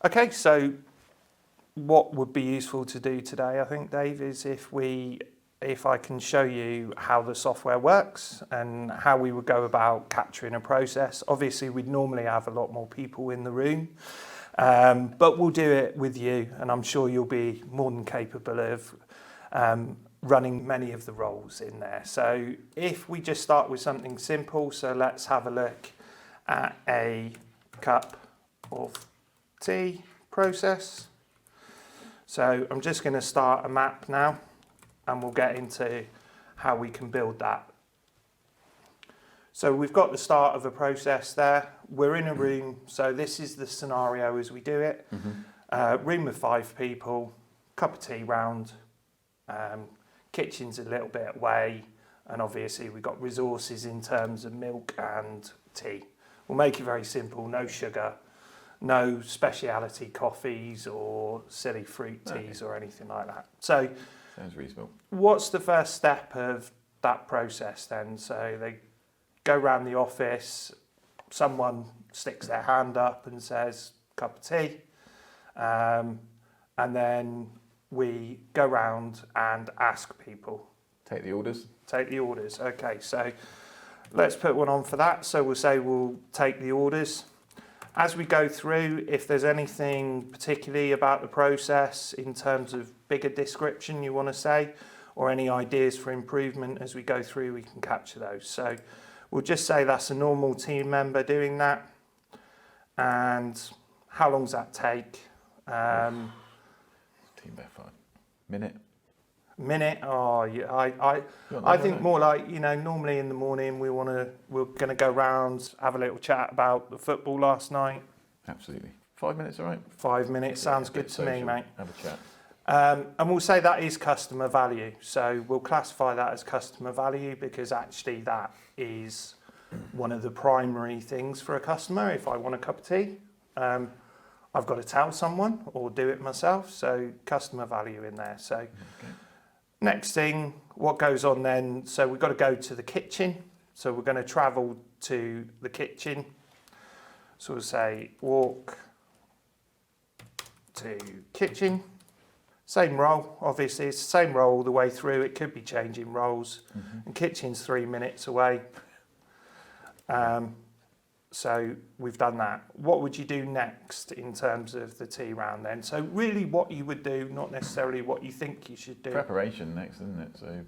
Okay, so what would be useful to do today, I think, Dave, is if I can show you how the software works and how we would go about capturing a process. Obviously, we'd normally have a lot more people in the room, but we'll do it with you, and I'm sure you'll be more than capable of running many of the roles in there. So if we just start with something simple, so let's have a look at a cup of tea process. So I'm just going to start a map now, and we'll get into how we can build that. So we've got the start of a process there. We're in a room, so this is the scenario as we do it. Room of 5 people, cup of tea round, kitchen's a little bit away, and obviously we've got resources in terms of milk and tea. We'll make it very simple, no sugar, no speciality coffees or silly fruit teas or anything like that. So sounds reasonable. What's the first step of that process then? So they go around the office, someone sticks their hand up and says, cup of tea, and then we go round and ask people. Take the orders. Take the orders, okay, so let's put one on for that. So we'll say we'll take the orders. As we go through, if there's anything particularly about the process in terms of bigger description you want to say, or any ideas for improvement as we go through, we can capture those. So we'll just say that's a normal team member doing that. And how long does that take? Team by 5 minute. Minute? Oh, yeah. I think more like, normally in the morning we're going to go round, have a little chat about the football last night. Absolutely. 5 minutes, all right? 5 minutes sounds good to me, mate. Have a chat. And we'll say that is customer value. So we'll classify that as customer value because actually that is one of the primary things for a customer. If I want a cup of tea, I've got to tell someone or do it myself. So customer value in there. So next thing, what goes on then? So we've got to go to the kitchen. So we're going to travel to the kitchen. So we'll say walk to kitchen. Same role, obviously, it's the same role all the way through. It could be changing roles. And kitchen's 3 minutes away. So we've done that. What would you do next in terms of the tea round then? So really what you would do, not necessarily what you think you should do. Preparation next, isn't it? So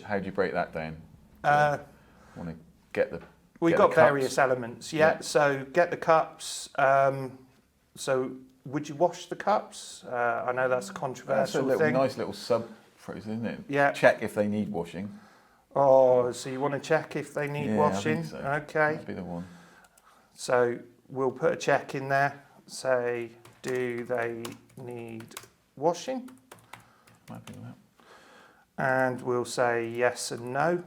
how do you break that down? Want to get the We've got various elements, yeah. So get the cups. So would you wash the cups? I know that's a controversial thing. Nice little sub-phrase, isn't it? Yeah. Check if they need washing. Oh, so you want to check if they need washing? I think so. Okay. That'd be the one. So we'll put a check in there. Say, do they need washing? Happy with that. And we'll say yes and no.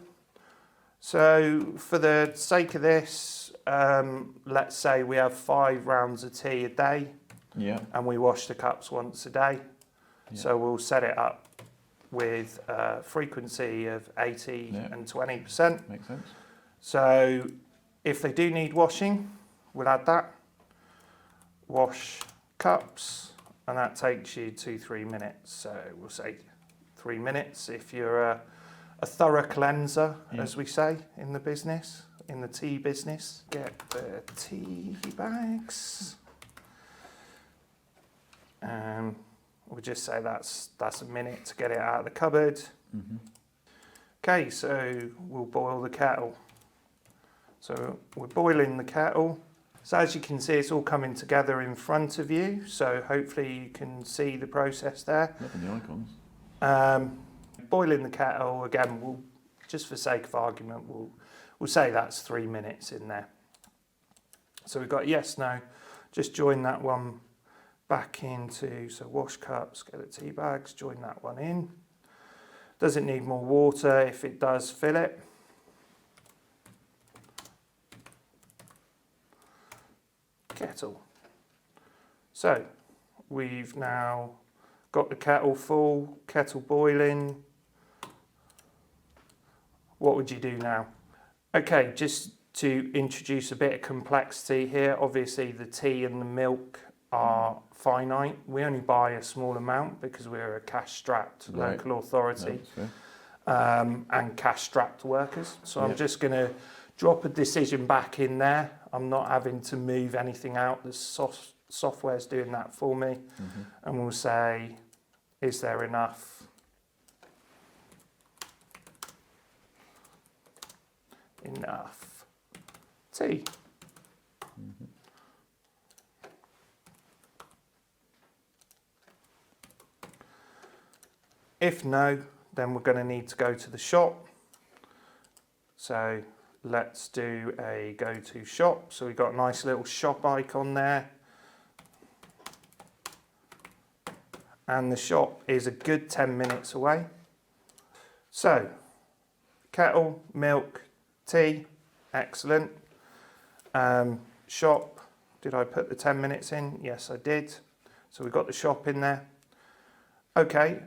So for the sake of this, let's say we have 5 rounds of tea a day. Yeah. And we wash the cups once a day. Yeah. So we'll set it up with a frequency of 80 and 20%. Makes sense. So if they do need washing, we'll add that. Wash cups, and that takes you 2-3 minutes. So we'll say 3 minutes if you're a thorough cleanser, as we say in the business, in the tea business. Get the tea bags. We'll just say that's a minute to get it out of the cupboard. Okay, so we'll boil the kettle. So we're boiling the kettle. So as you can see, it's all coming together in front of you. So hopefully you can see the process there. Loving the icons. Boiling the kettle, again, we'll, just for sake of argument, we'll say that's 3 minutes in there. So we've got yes, no, just join that one back into, so wash cups, get the tea bags, join that one in. Does it need more water? If it does, fill it. Kettle. So we've now got the kettle full, kettle boiling. What would you do now? Okay, just to introduce a bit of complexity here, obviously the tea and the milk are finite. We only buy a small amount because we're a cash-strapped Right. local authority. No, that's fair. And cash-strapped workers. So I'm Yeah. just going to drop a decision back in there. I'm not having to move anything out. The software's doing that for me. And we'll say, is there enough? Enough tea. If no, then we're going to need to go to the shop. So let's do a go to shop. So we've got a nice little shop icon there. And the shop is a good 10 minutes away. So kettle, milk, tea, excellent. Shop, did I put the 10 minutes in? Yes, I did. So we've got the shop in there. Okay,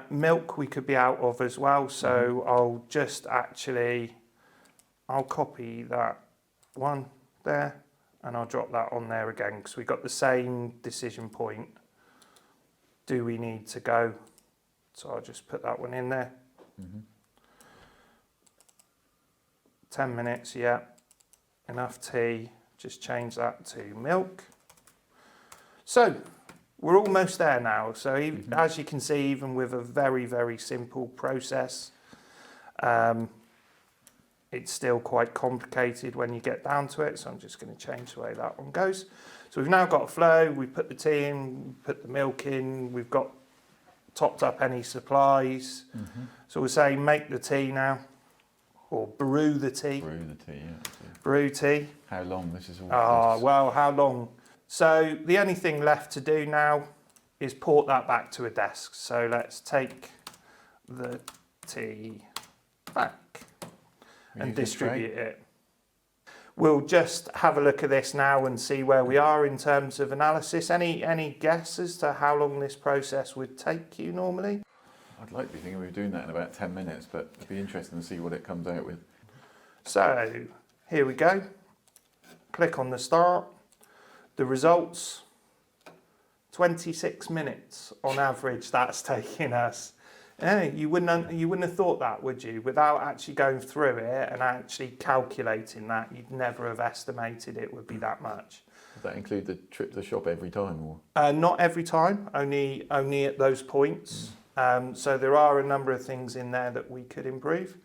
milk we could be out of as well. So I'll just I'll copy that one there and I'll drop that on there again because we've got the same decision point. Do we need to go? So I'll just put that one in there. 10 minutes, yeah. Enough tea, just change that to milk. So we're almost there now. So as you can see, even with a very, very simple process, it's still quite complicated when you get down to it. So I'm just going to change the way that one goes. So we've now got a flow, we put the tea in, we put the milk in, we've got topped up any supplies. So we'll say make the tea now, or brew the tea. Brew the tea, yeah. Brew tea. How long this is all? Well, how long? So the only thing left to do now is port that back to a desk. So let's take the tea back and distribute it. We'll just have a look at this now and see where we are in terms of analysis. Any guess as to how long this process would take you normally? I'd like to be thinking we were doing that in about 10 minutes, but it'd be interesting to see what it comes out with. So here we go. Click on the start. The results, 26 minutes on average that's taking us. You wouldn't have thought that, would you? Without actually going through it and actually calculating that, you'd never have estimated it would be that much. Does that include the trip to the shop every time? Or? Not every time, only at those points. So there are a number of things in there that we could improve.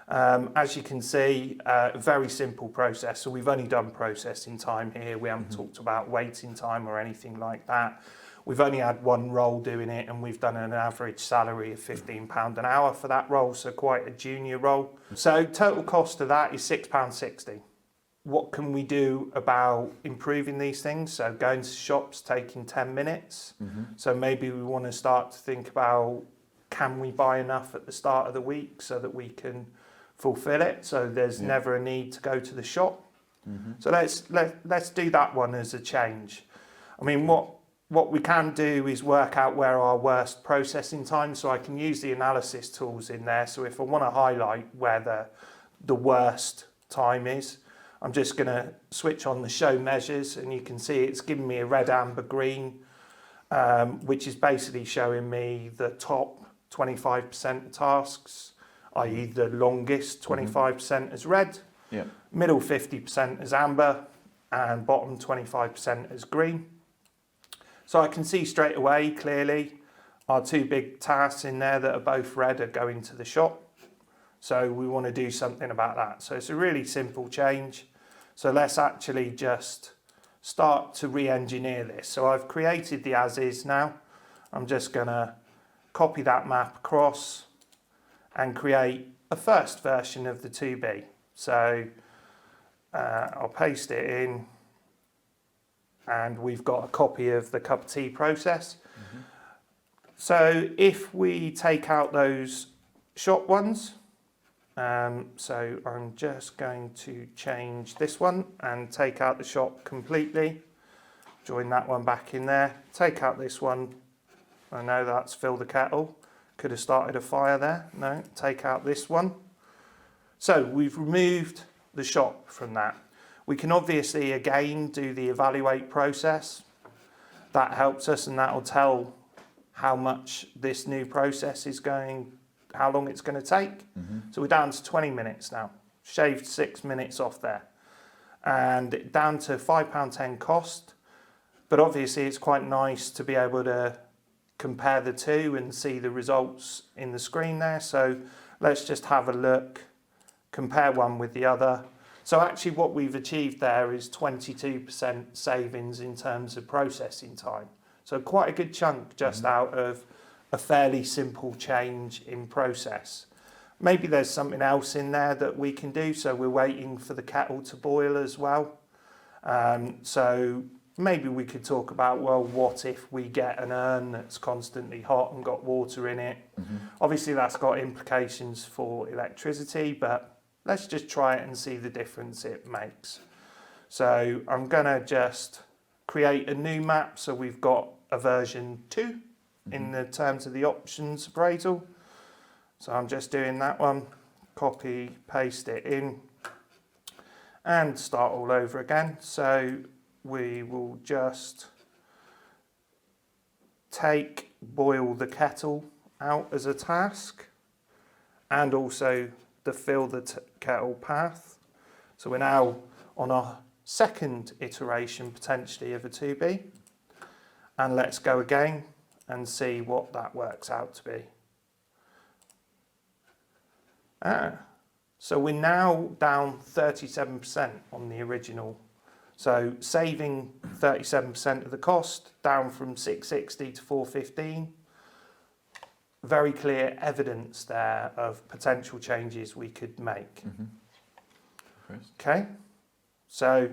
As you can see, a very simple process. So we've only done processing time here. We haven't talked about waiting time or anything like that. We've only had one role doing it and we've done an average salary of £15 an hour for that role, so quite a junior role. So total cost of that is £6.60. What can we do about improving these things? So going to shops taking 10 minutes. So maybe we want to start to think about, can we buy enough at the start of the week so that we can fulfill it, so there's never a need to go to the shop. So let's do that one as a change. I mean, what we can do is work out where our worst processing time, so I can use the analysis tools in there. So if I want to highlight where the worst time is, I'm just going to switch on the show measures and you can see it's giving me a red, amber, green, which is basically showing me the top 25% of tasks, i.e. the longest 25% as red, middle 50% as amber, and bottom 25% as green. So I can see straight away, clearly, our two big tasks in there that are both red are going to the shop. So we want to do something about that. So it's a really simple change. So let's actually just start to re-engineer this. So I've created the as is now. I'm just going to copy that map across and create a first version of the 2B. So I'll paste it in. And we've got a copy of the cup of tea process. So if we take out those shop ones, so I'm just going to change this one and take out the shop completely, join that one back in there, take out this one. I know that's fill the kettle, could have started a fire there. No, take out this one. So we've removed the shop from that. We can obviously again do the evaluate process. that helps us, and that will tell how much this new process is going, how long it's going to take. So we're down to 20 minutes now, shaved 6 minutes off there, and down to £5.10 cost. But obviously it's quite nice to be able to compare the two and see the results in the screen there. So let's just have a look, compare one with the other. So actually what we've achieved there is 22% savings in terms of processing time. So quite a good chunk just out of a fairly simple change in process. Maybe there's something else in there that we can do. So we're waiting for the kettle to boil as well. So maybe we could talk about, well, what if we get an urn that's constantly hot and got water in it? Obviously that's got implications for electricity, but let's just try it and see the difference it makes. So I'm gonna just create a new map. So we've got a version 2 in the terms of the options appraisal. So I'm just doing that one, copy, paste it in, and start all over again. So we will just boil the kettle out as a task, and also the fill the kettle path. So we're now on our second iteration potentially of a 2B, and let's go again and see what that works out to be. So we're now down 37% on the original. So saving 37% of the cost, down from 660 to 415. Very clear evidence there of potential changes we could make. Okay, so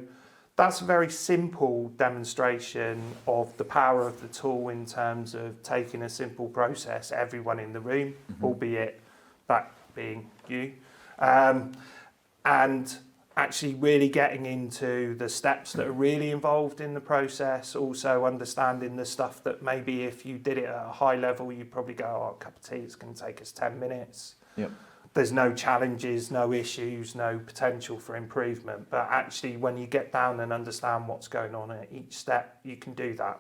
that's a very simple demonstration of the power of the tool in terms of taking a simple process, everyone in the room, albeit that being you, and actually really getting into the steps that are really involved in the process, also understanding the stuff that maybe if you did it at a high level, you'd probably go, oh, a cup of tea, it's going to take us 10 minutes. There's no challenges, no issues, no potential for improvement. But actually, when you get down and understand what's going on at each step, you can do that.